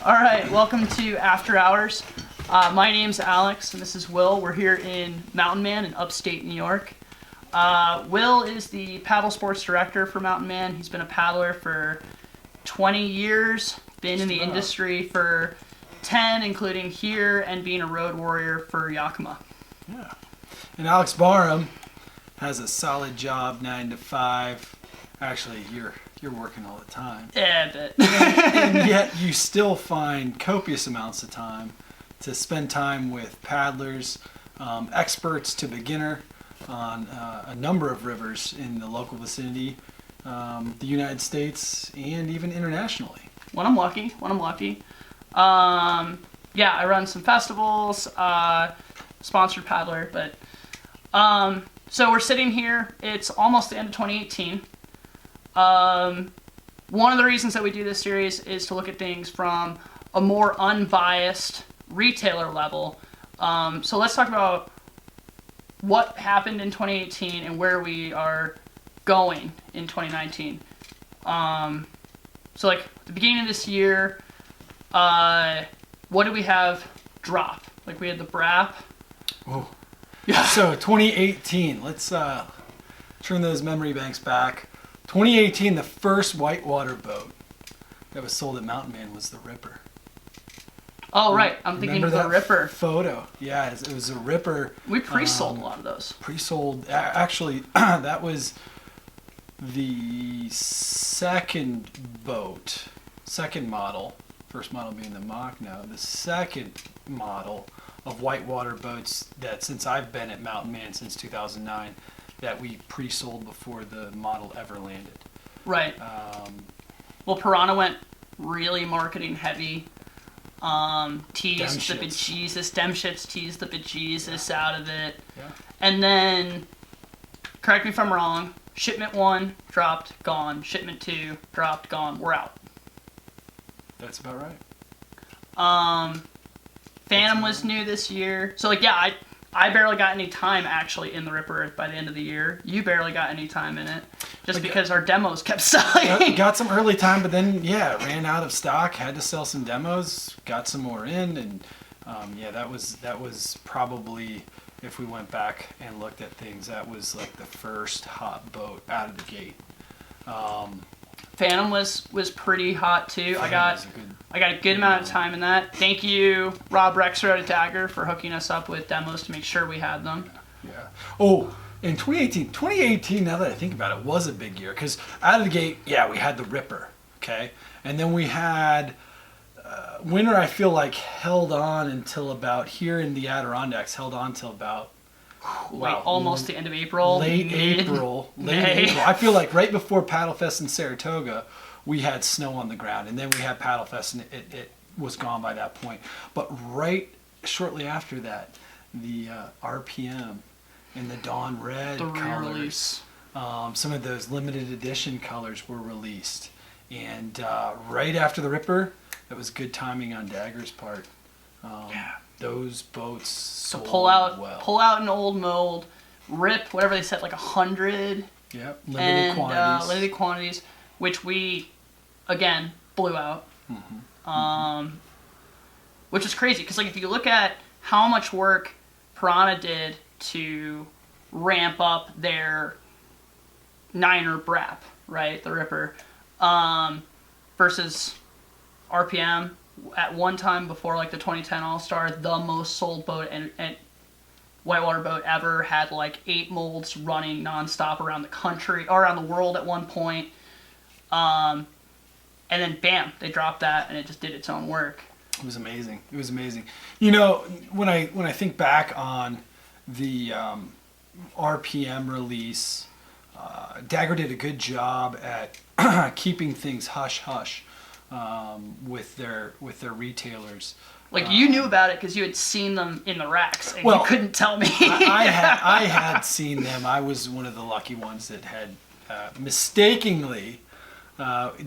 All right, welcome to After Hours. My name's Alex, and this is Will. We're here in Mountain Man in upstate New York. Will is the paddle sports director for Mountain Man. He's been a paddler for 20 years, been in the industry for 10, including here, and being a road warrior for Yakima. Yeah. And Alex Barham has a solid job, 9 to 5. Actually, you're working all the time. Yeah, a bit. And yet you still find copious amounts of time to spend time with paddlers, experts to beginner on a number of rivers in the local vicinity, the United States, and even internationally. When I'm lucky. Yeah, I run some festivals, sponsored paddler, but so we're sitting here. It's almost the end of 2018. One of the reasons that we do this series is to look at things from a more unbiased retailer level. So let's talk about what happened in 2018 and where we are going in 2019. So like at the beginning of this year, what did we have drop? Like we had the BRAP. Oh. Yeah. So 2018, let's turn those memory banks back. 2018, the first Whitewater boat that was sold at Mountain Man was the Ripper. Oh, right. I'm thinking of the Ripper. Photo. Yeah, it was a Ripper. We pre-sold a lot of those. Pre-sold. Actually, that was the second boat, second model. First model being the Mach-No. The second model of Whitewater boats that since I've been at Mountain Man since 2009, that we pre-sold before the model ever landed. Right. Well, Piranha went really marketing heavy. Teased the bejesus. Demshits teased the bejesus out of it. Yeah. And then, correct me if I'm wrong, shipment 1 dropped, gone. Shipment 2 dropped, gone. We're out. That's about right. Phantom was new this year. So, like, yeah, I barely got any time actually in the Ripper by the end of the year. You barely got any time in it, just because our demos kept selling. Got some early time, but then ran out of stock. Had to sell some demos. Got some more in, and that was probably, if we went back and looked at things, that was like the first hot boat out of the gate. Phantom was pretty hot too. I got a good amount of time in that. Thank you, Rob Rexroad at Dagger, for hooking us up with demos to make sure we had them. Yeah. Oh, in 2018, now that I think about it, was a big year because out of the gate, we had the Ripper, okay, and then we had winter. I feel like held on until about here in the Adirondacks. Held on till about. Almost the end of April. Late April. I feel like right before Paddlefest in Saratoga, we had snow on the ground, and then we had Paddlefest, and it was gone by that point. But right shortly after that, the RPM and the Dawn Red colors, some of those limited edition colors were released. And right after the Ripper, that was good timing on Dagger's part. Those boats sold pull out an old mold, rip whatever they said, like 100. Yep, limited quantities, which we again blew out. Mm-hmm. Which is crazy because like if you look at how much work Piranha did to ramp up their Niner BRAP, right, the Ripper, versus RPM. At one time before like the 2010 All-Star, the most sold boat and Whitewater boat ever, had like 8 molds running nonstop around the country or around the world at one point. And then bam, they dropped that and it just did its own work. It was amazing. You know, when I think back on the RPM release, Dagger did a good job at keeping things hush hush. With their retailers, like you knew about it because you had seen them in the racks, and you couldn't tell me. I had seen them. I was one of the lucky ones that had mistakenly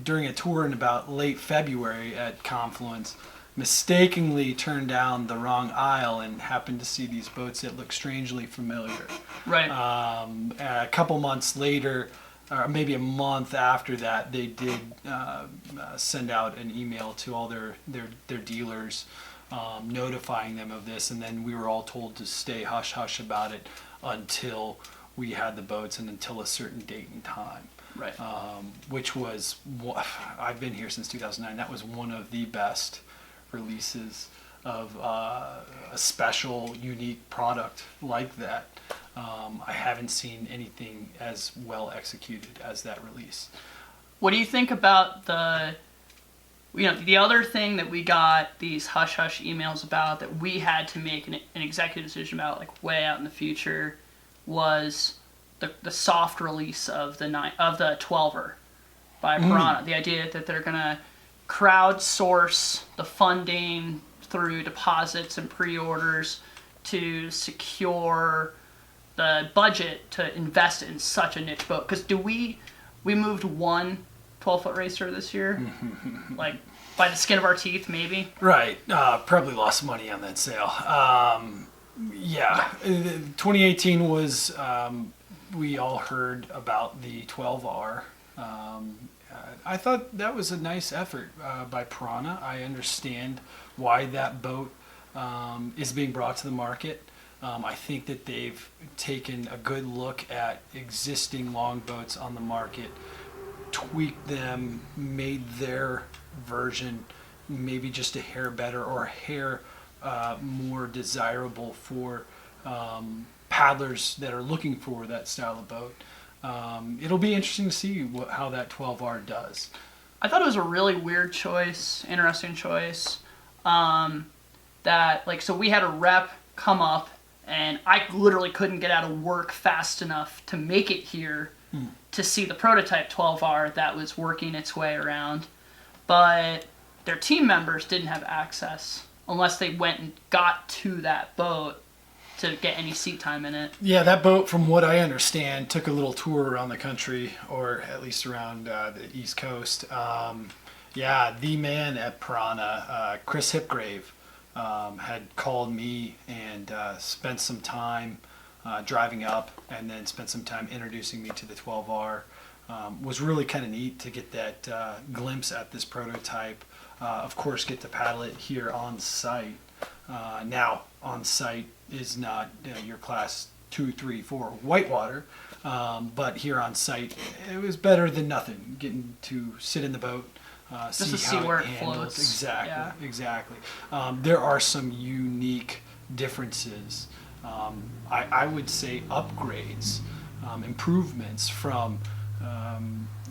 during a tour in about late February at Confluence, mistakenly turned down the wrong aisle and happened to see these boats that look strangely familiar. Right. A couple months later, or maybe a month after that, they did send out an email to all their dealers, notifying them of this, and then we were all told to stay hush hush about it until we had the boats and until a certain date and time. Right. Which was, I've been here since 2009. That was one of the best releases of a special, unique product like that. I haven't seen anything as well executed as that release. What do you think about the other thing that we got these hush hush emails about that we had to make an executive decision about, like way out in the future, was the soft release of the 12er by Piranha. The idea that they're gonna crowdsource the funding through deposits and pre-orders to secure the budget to invest in such a niche boat. Because we moved one 12-foot racer this year, like by the skin of our teeth, maybe. Right. Probably lost money on that sale. Yeah. 2018 was, we all heard about the 12R. I thought that was a nice effort by Piranha. I understand why that boat is being brought to the market. I think that they've taken a good look at existing longboats on the market, tweaked them, made their version maybe just a hair better or a hair more desirable for paddlers that are looking for that style of boat. It'll be interesting to see how that 12R does. I thought it was a really weird choice, interesting choice. So we had a rep come up, and I literally couldn't get out of work fast enough to make it here to see the prototype 12R that was working its way around. But their team members didn't have access unless they went and got to that boat to get any seat time in it. Yeah, that boat, from what I understand, took a little tour around the country, or at least around the East Coast. Yeah, the man at Piranha, Chris Hipgrave, had called me and spent some time driving up, and then spent some time introducing me to the 12R. Was really kind of neat to get that glimpse at this prototype. Of course, get to paddle it here on site. Now, on site is not your class 2, 3, 4 Whitewater, but here on site, it was better than nothing. Getting to sit in the boat, just to see where it handles. floats. Exactly, yeah. Exactly. There are some unique differences. I would say upgrades, improvements from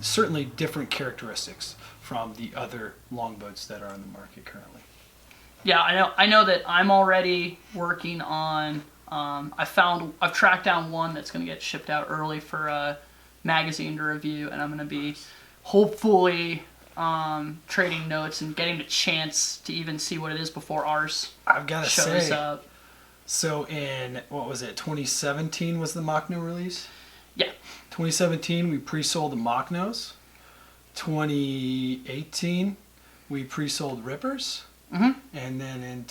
certainly different characteristics from the other longboats that are on the market currently. Yeah, I know that I'm already working on. I've tracked down one that's going to get shipped out early for a magazine to review, and I'm going to be hopefully trading notes and getting a chance to even see what it is before ours I've got to shows say, up. So in, what was it, 2017 was the Machno release? Yeah. 2017 we pre-sold the Machnos. 2018 we pre-sold Rippers. Mm-hmm. And then in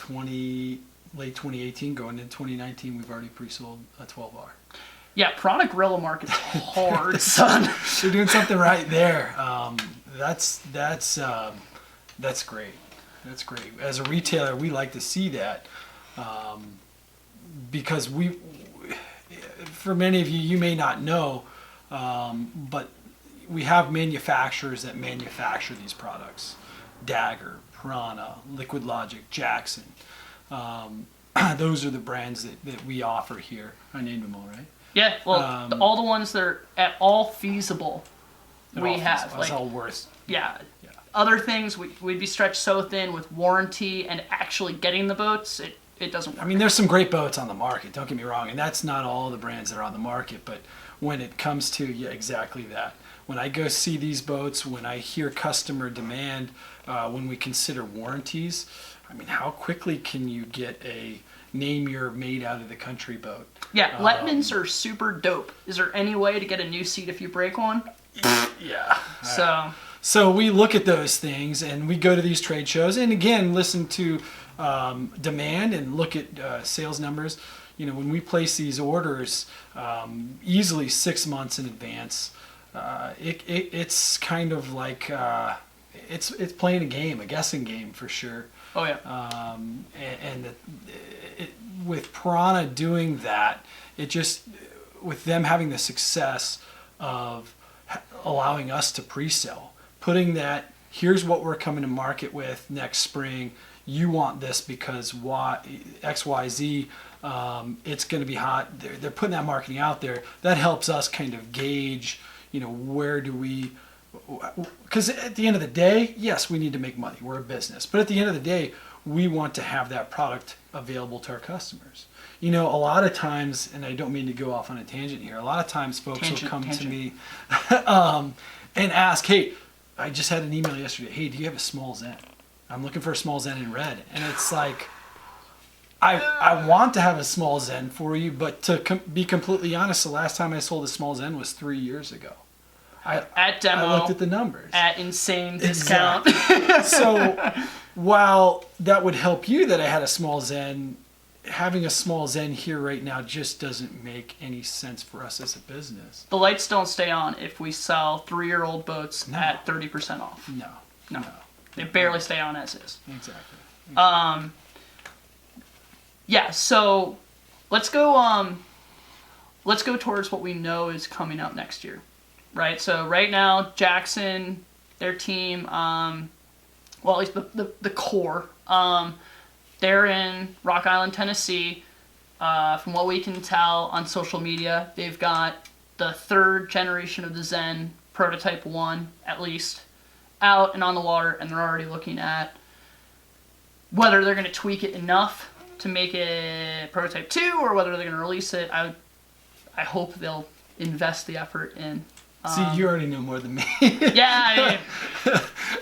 late 2018, going into 2019, we've already pre-sold a 12R. Yeah, Piranha Gorilla Market's hard, son. They're doing something right there. That's great. That's great. As a retailer, we like to see that because for many of you, you may not know, but we have manufacturers that manufacture these products. Dagger, Piranha, Liquid Logic, Jackson. Those are the brands that we offer here. I named them all, right? Yeah, well, all the ones that are at all feasible, we have. Feasible. That's all worth. Yeah. Other things, we'd be stretched so thin with warranty and actually getting the boats, it doesn't work. I mean, there's some great boats on the market, don't get me wrong, and that's not all the brands that are on the market, but when it comes to, exactly that. When I go see these boats, when I hear customer demand, when we consider warranties, I mean, how quickly can you get a name your made out of the country boat? Yeah, Letmans are super dope. Is there any way to get a new seat if you break one? Yeah. So we look at those things, and we go to these trade shows, and again, listen to demand and look at sales numbers. When we place these orders easily 6 months in advance, it's kind of like it's playing a game, a guessing game for sure. Oh yeah. With Piranha doing that, it just, with them having the success of allowing us to pre-sell, putting that, here's what we're coming to market with next spring. You want this because X, Y, Z. It's going to be hot. They're putting that marketing out there. That helps us kind of gauge, where do we, because at the end of the day, yes, we need to make money. We're a business. But at the end of the day, we want to have that product available to our customers. A lot of times, and I don't mean to go off on a tangent here, a lot of times folks will come to me and ask, hey, I just had an email yesterday. Hey, do you have a small Zen? I'm looking for a small Zen in red. And it's like, I want to have a small Zen for you, but to be completely honest, the last time I sold a small Zen was 3 years ago. At demo. I looked at the numbers. At insane discount. Exactly. So while that would help you that I had a small Zen, having a small Zen here right now just doesn't make any sense for us as a business. The lights don't stay on if we sell 3-year-old boats at 30% off. No. They barely stay on as is. Exactly. Yeah, so let's go towards what we know is coming up next year. Right? So right now, Jackson, their team, well, at least the core, they're in Rock Island, Tennessee. From what we can tell on social media, they've got the 3rd generation of the Zen, Prototype 1 at least, out and on the water, and they're already looking at whether they're going to tweak it enough to make it Prototype 2 or whether they're going to release it. I hope they'll invest the effort in. See, you already know more than me. Yeah,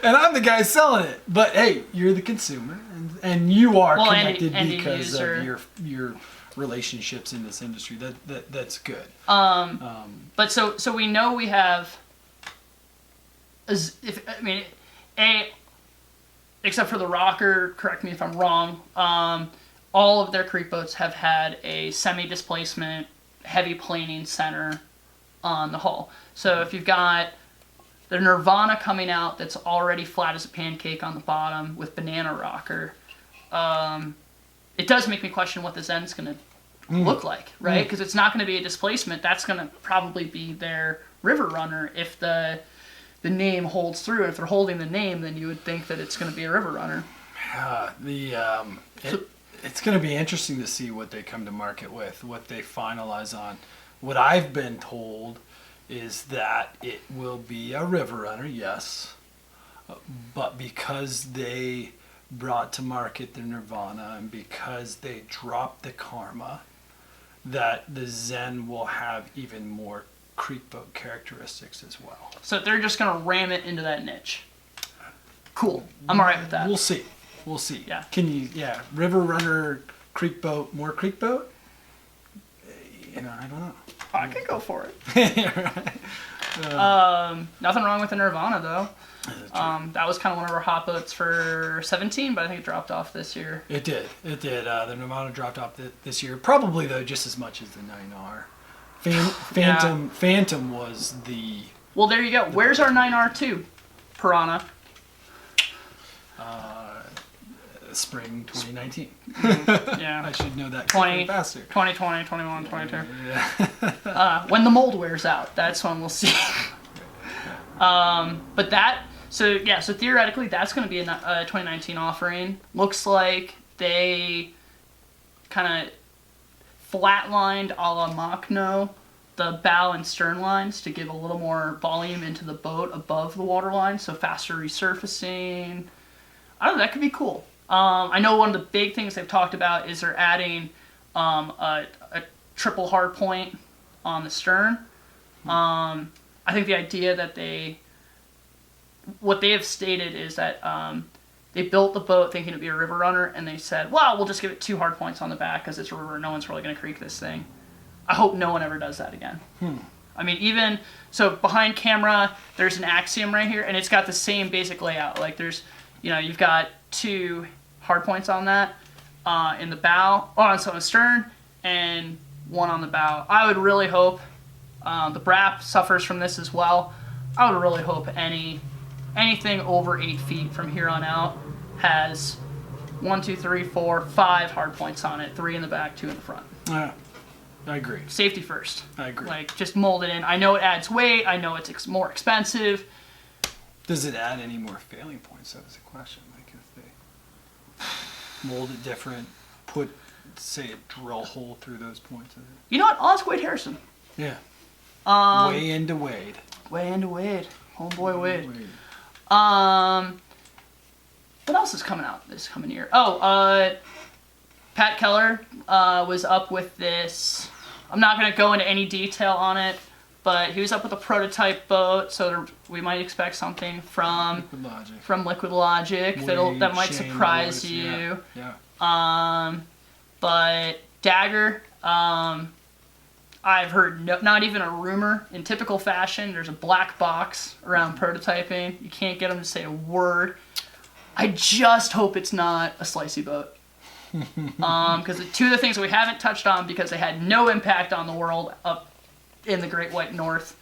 and I'm the guy selling it. But hey, you're the consumer, and you are connected because of your relationships in this industry. That's good. But so we know we have, except for the Rocker, correct me if I'm wrong. All of their creek boats have had a semi-displacement, heavy planing center on the hull. So if you've got the Nirvana coming out that's already flat as a pancake on the bottom with banana rocker, it does make me question what the Zen's going to look like, right? Because it's not going to be a displacement. That's going to probably be their river runner if the name holds through. And if they're holding the name, then you would think that it's going to be a river runner. It's going to be interesting to see what they come to market with, what they finalize on. What I've been told is that it will be a river runner, yes, but because they brought to market the Nirvana and because they dropped the Karma, that the Zen will have even more creek boat characteristics as well. So they're just going to ram it into that niche. Cool. I'm all right with that. We'll see. Yeah. River runner, creek boat, more creek boat? I don't know. I could go for it. Nothing wrong with the Nirvana, though. That was kind of one of our hot boats for 17, but I think it dropped off this year. It did. The Nirvana dropped off this year. Probably, though, just as much as the 9R. Phantom was the... Well, there you go. Where's our 9R2, Piranha? Spring 2019. Yeah. I should know that 20, faster. 2020, 21, 22. Yeah. When the mold wears out, that's when we'll see. But so theoretically, that's going to be a 2019 offering. Looks like they kind of flatlined a la Machno the bow and stern lines to give a little more volume into the boat above the waterline, so faster resurfacing. I don't know, that could be cool. I know one of the big things they've talked about is they're adding a triple hard point on the stern. I think the idea that what they have stated is that they built the boat thinking it'd be a river runner, and they said, well, we'll just give it 2 hard points on the back because it's a river, no one's really going to creek this thing. I hope no one ever does that again. I mean, so behind camera, there's an Axiom right here, and it's got the same basic layout. Like you've got 2 hard points on that in the bow, so on the stern, and 1 on the bow. I would really hope The BRAP suffers from this as well. I would really hope anything over 8 feet from here on out has 1, 2, 3, 4, 5 hard points on it. 3 in the back, 2 in the front. Yeah, I agree. Safety first. I agree. Like, just mold it in. I know it adds weight. I know it's more expensive. Does it add any more failing points? That was the question. Like if they mold it different, put, say, a drill hole through those points. You know what? I'll ask Wade Harrison. Yeah. Way into Wade. Way into Wade. Homeboy Wade. Wade. What else is coming out this coming year? Oh, Pat Keller was up with this. I'm not going to go into any detail on it, but he was up with a prototype boat, so we might expect something from Liquid Logic that might surprise you. Yeah. But Dagger, I've heard not even a rumor. In typical fashion, there's a black box around prototyping. You can't get them to say a word. I just hope it's not a slicey boat. Because two of the things we haven't touched on because they had no impact on the world up in the Great White North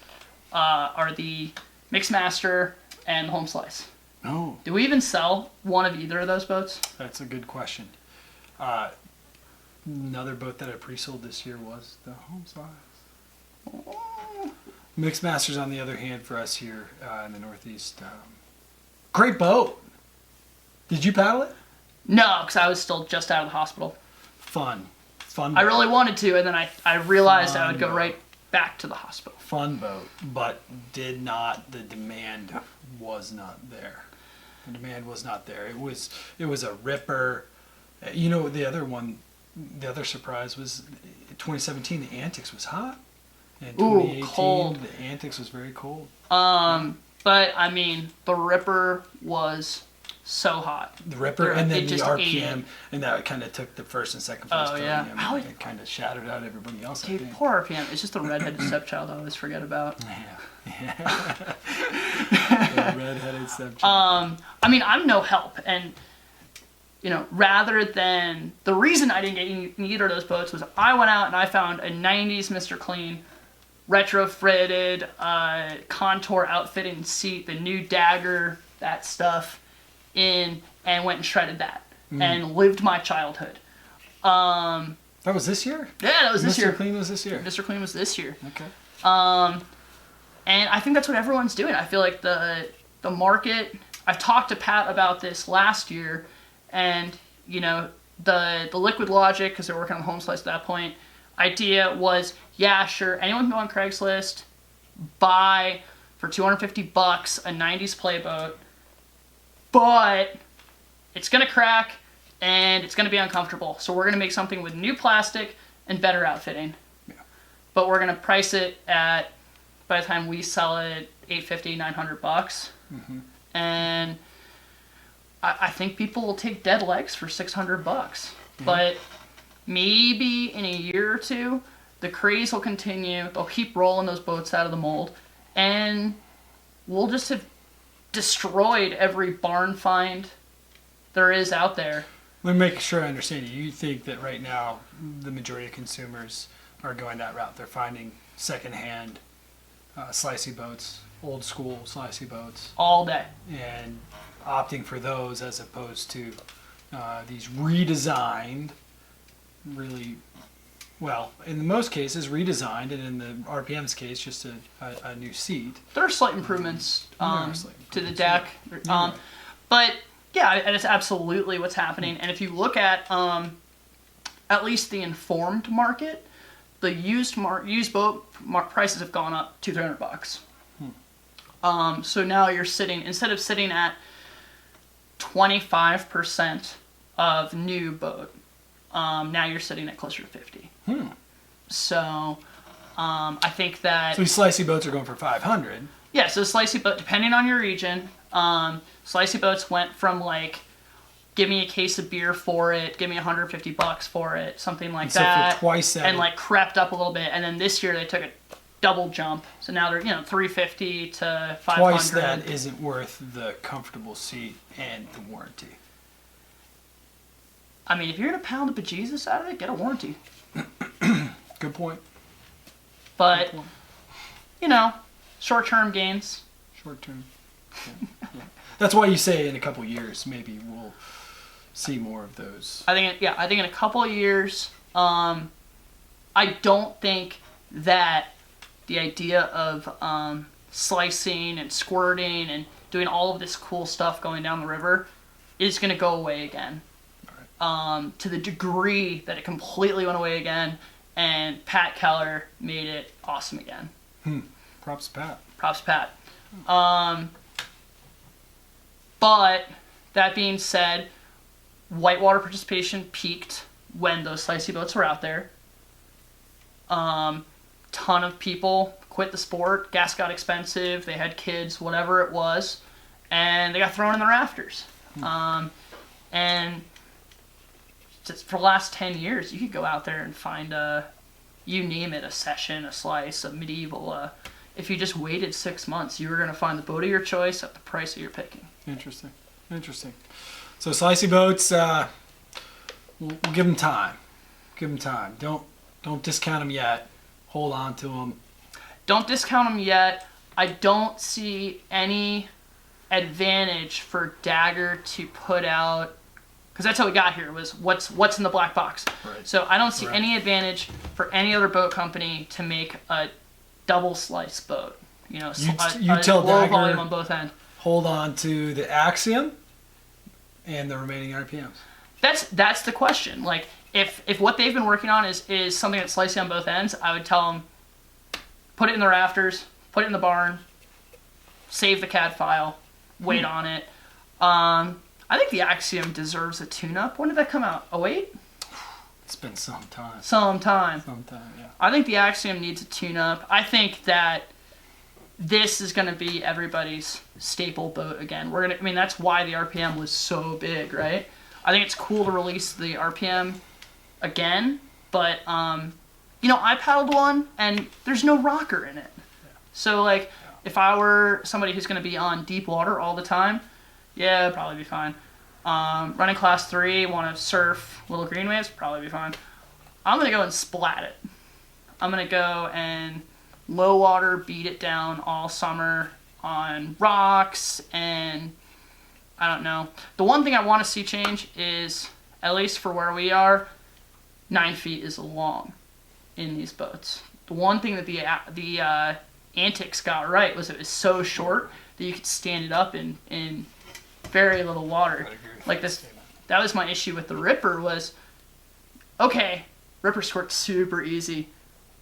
are the Mixmaster and the Home Slice. Oh. Do we even sell one of either of those boats? That's a good question. Another boat that I pre-sold this year was the Home Slice. Oh. Mixmasters, on the other hand, for us here in the Northeast, great boat. Did you paddle it? No, because I was still just out of the hospital. Fun boat. I really wanted to, and then I realized I would go right back to the hospital. Fun boat, but the demand was not there. The demand was not there. It was a ripper. You know, the other surprise was 2017, the Antics was hot. And 2018, cold. The Antics was very cold. But, I mean, the Ripper was so hot. The Ripper and then the RPM, and that kind of took the first and second place. Oh, yeah. It kind of shattered out everybody else. Dude, poor RPM. It's just the redheaded stepchild I always forget about. Yeah. The redheaded stepchild. I mean, I'm no help, and you know, rather than the reason I didn't get either of those boats was I went out and I found a 90s Mr. Clean retrofitted contour outfitting seat, the new Dagger, that stuff in, and went and shredded that and lived my childhood. That was this year? Yeah, that was this year. Mr. Clean was this year. Mr. Clean was this year. Okay. And I think that's what everyone's doing. I feel like the market. I've talked to Pat about this last year, and you know the Liquid Logic, because they're working on the Home Slice at that point. Idea was, yeah, sure, anyone can go on Craigslist, buy for $250 a 90s playboat, but it's gonna crack and it's gonna be uncomfortable. So we're gonna make something with new plastic and better outfitting. Yeah. But we're gonna price it at, by the time we sell it, $850, $900. Mm-hmm. And I think people will take dead legs for $600. Mm-hmm. But maybe in a year or two, the craze will continue. They'll keep rolling those boats out of the mold, and we'll just have destroyed every barn find there is out there. Let me make sure I understand you. You think that right now the majority of consumers are going that route. They're finding secondhand slicey boats, old school slicey boats, all day, and opting for those as opposed to these redesigned, really, well, in most cases redesigned, and in the RPM's case, just a new seat. There are slight improvements to the deck. Yeah. But yeah, and it's absolutely what's happening. And if you look at least the informed market, the used boat prices have gone up $200-$300. So now you're instead of sitting at 25% of new boat, now you're sitting at closer to 50. So I think that... So these slicey boats are going for $500. Yeah, so slicey boat, depending on your region, slicey boats went from like, give me a case of beer for it, give me $150 for it, something like that. For twice that. And like crept up a little bit, and then this year they took a double jump, so now they're $350 to $500. Twice that isn't worth the comfortable seat and the warranty. I mean, if you're gonna pound the bejesus out of it, get a warranty. Good point. But short-term gains. Short term. Yeah. That's why you say in a couple years maybe we'll see more of those. I think in a couple of years, I don't think that the idea of slicing and squirting and doing all of this cool stuff going down the river is going to go away again. Right. To the degree that it completely went away again, and Pat Keller made it awesome again. Props to Pat. But that being said, whitewater participation peaked when those slicey boats were out there. Ton of people quit the sport. Gas got expensive. They had kids, whatever it was, and they got thrown in the rafters. And just for the last 10 years, you could go out there and find you name it, a session, a slice, a medieval. If you just waited 6 months, you were going to find the boat of your choice at the price that you're picking. Interesting. So slicey boats, we'll give them time. Don't discount them yet. Hold on to them. Don't discount them yet. I don't see any advantage for Dagger to put out, because that's how we got here, was what's in the black box. Right. So I don't see any advantage for any other boat company to make a double slice boat. You tell low Dagger, volume on both ends. Hold on to the Axiom and the remaining RPMs. That's the question. Like, if what they've been working on is something that's slicey on both ends, I would tell them, put it in the rafters, put it in the barn, save the CAD file, wait on it. I think the Axiom deserves a tune-up. When did that come out? 08? It's been some time. Yeah. I think the Axiom needs a tune-up. I think that this is going to be everybody's staple boat again. That's why the RPM was so big, right? I think it's cool to release the RPM again, but I paddled one and there's no rocker in it. Yeah. So if I were somebody who's going to be on deep water all the time, yeah, it'd probably be fine. Running class 3, want to surf little green waves, probably be fine. I'm going to go and splat it. I'm going to go and low water, beat it down all summer on rocks, and I don't know. The one thing I want to see change is, at least for where we are, 9 feet is long in these boats. The one thing that the Antics got right was it was so short that you could stand it up in very little water. Like this, that was my issue with the Ripper was, okay, Ripper squirt's super easy.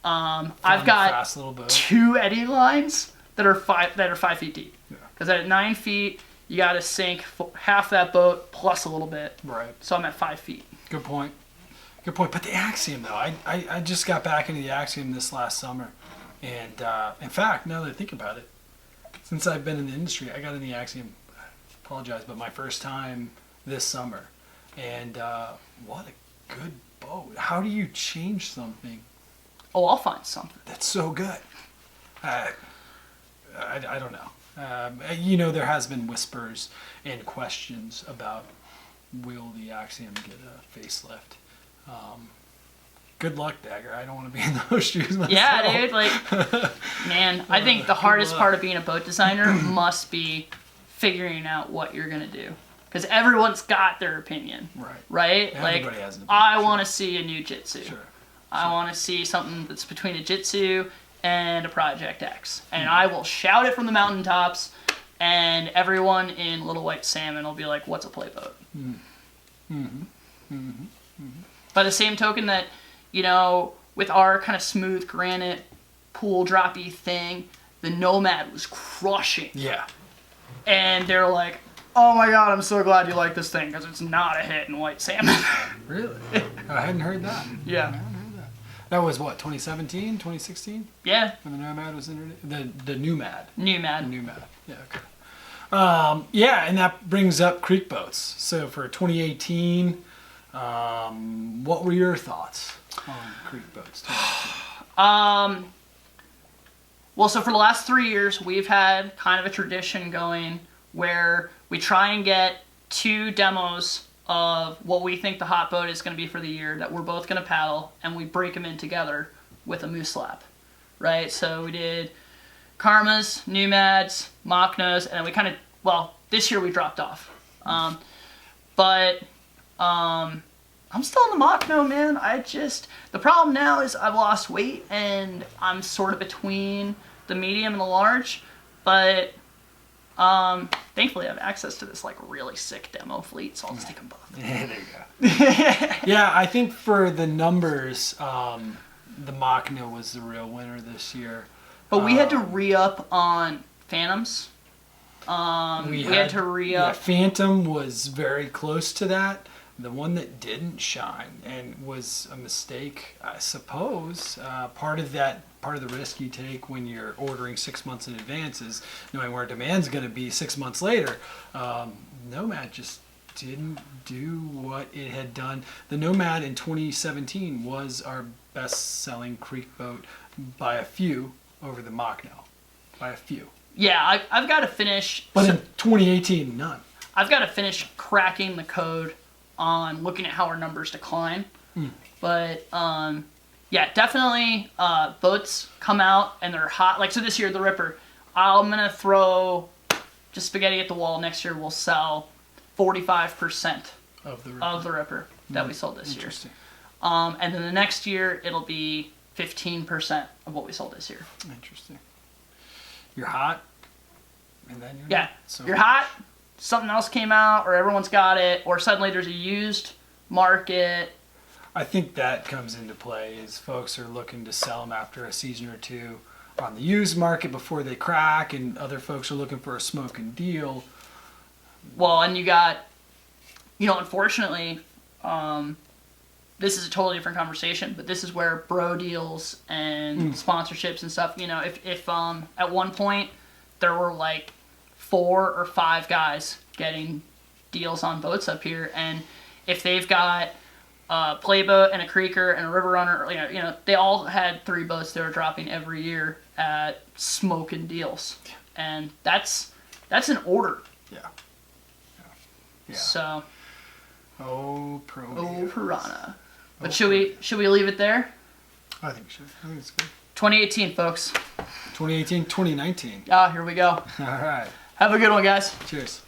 I've got 2 eddy lines that are 5 feet deep. Because at 9 feet, you got to sink half that boat plus a little bit. Right. So I'm at 5 feet. Good point. But the Axiom, though, I just got back into the Axiom this last summer. And in fact, now that I think about it, since I've been in the industry, I got in the Axiom, I apologize, but my first time this summer. And what a good boat. How do you change something? Oh, I'll find something. That's so good. I don't know. There has been whispers and questions about will the Axiom get a facelift. Good luck, Dagger. I don't want to be in those shoes myself. Yeah, dude. Man, I think the hardest part of being a boat designer must be figuring out what you're gonna do, because everyone's got their opinion. Right. Everybody has an opinion. I want to see a new Jitsu. Sure. I want to see something that's between a Jitsu and a Project X. And I will shout it from the mountaintops, and everyone in Little White Salmon will be like, what's a play boat? By the same token that, with our kind of smooth granite pool droppy thing, the Nomad was crushing. Yeah. And they're like, oh my God, I'm so glad you like this thing, because it's not a hit in White Salmon. Really? I hadn't heard that. Yeah. That was what, 2017, 2016? Yeah. When the Nomad was introduced? The Numad. Numad. Yeah, okay. And that brings up creek boats. So for 2018, what were your thoughts on creek boats? Well, so for the last 3 years, we've had kind of a tradition going where we try and get 2 demos of what we think the hot boat is going to be for the year that we're both going to paddle, and we break them in together with a moose lap, right? So we did Karmas, Numads, Machnos, and then we kind of, well, this year we dropped off. But I'm still in the Machno, man. The problem now is I've lost weight and I'm sort of between the medium and the large, but thankfully I have access to this like really sick demo fleet, so I'll just take them both. Yeah, there you go. Yeah, I think for the numbers, the Machno was the real winner this year. But we had to re-up on Phantoms. We had to re-up. Yeah, Phantom was very close to that. The one that didn't shine and was a mistake, I suppose. Part of the risk you take when you're ordering 6 months in advance is knowing where demand's going to be 6 months later. Nomad just didn't do what it had done. The Nomad in 2017 was our best-selling creek boat by a few over the Machno. By a few. Yeah, I've got to finish. But in 2018, none. I've got to finish cracking the code on looking at how our numbers decline. But yeah, definitely boats come out and they're hot. Like, so this year, the Ripper, I'm going to throw just spaghetti at the wall. Next year, we'll sell 45% Of the Ripper that we sold this year. Interesting. And then the next year, it'll be 15% of what we sold this year. Interesting. You're hot, and then you're Yeah, not. So you're hot, something else came out, or everyone's got it, or suddenly there's a used market. I think that comes into play is folks are looking to sell them after a season or two on the used market before they crack, and other folks are looking for a smoking deal. Well, and you got, unfortunately, this is a totally different conversation, but this is where bro deals and sponsorships and stuff, if at one point there were like 4 or 5 guys getting deals on boats up here, and if they've got a playboat and a creeker and a river runner, they all had 3 boats they were dropping every year at smoking deals, and that's an order. Yeah. So. Oh, piranha. But should we leave it there? I think we should. I think it's good. 2018, folks. 2018, 2019. Ah, here we go. All right. Have a good one, guys. Cheers.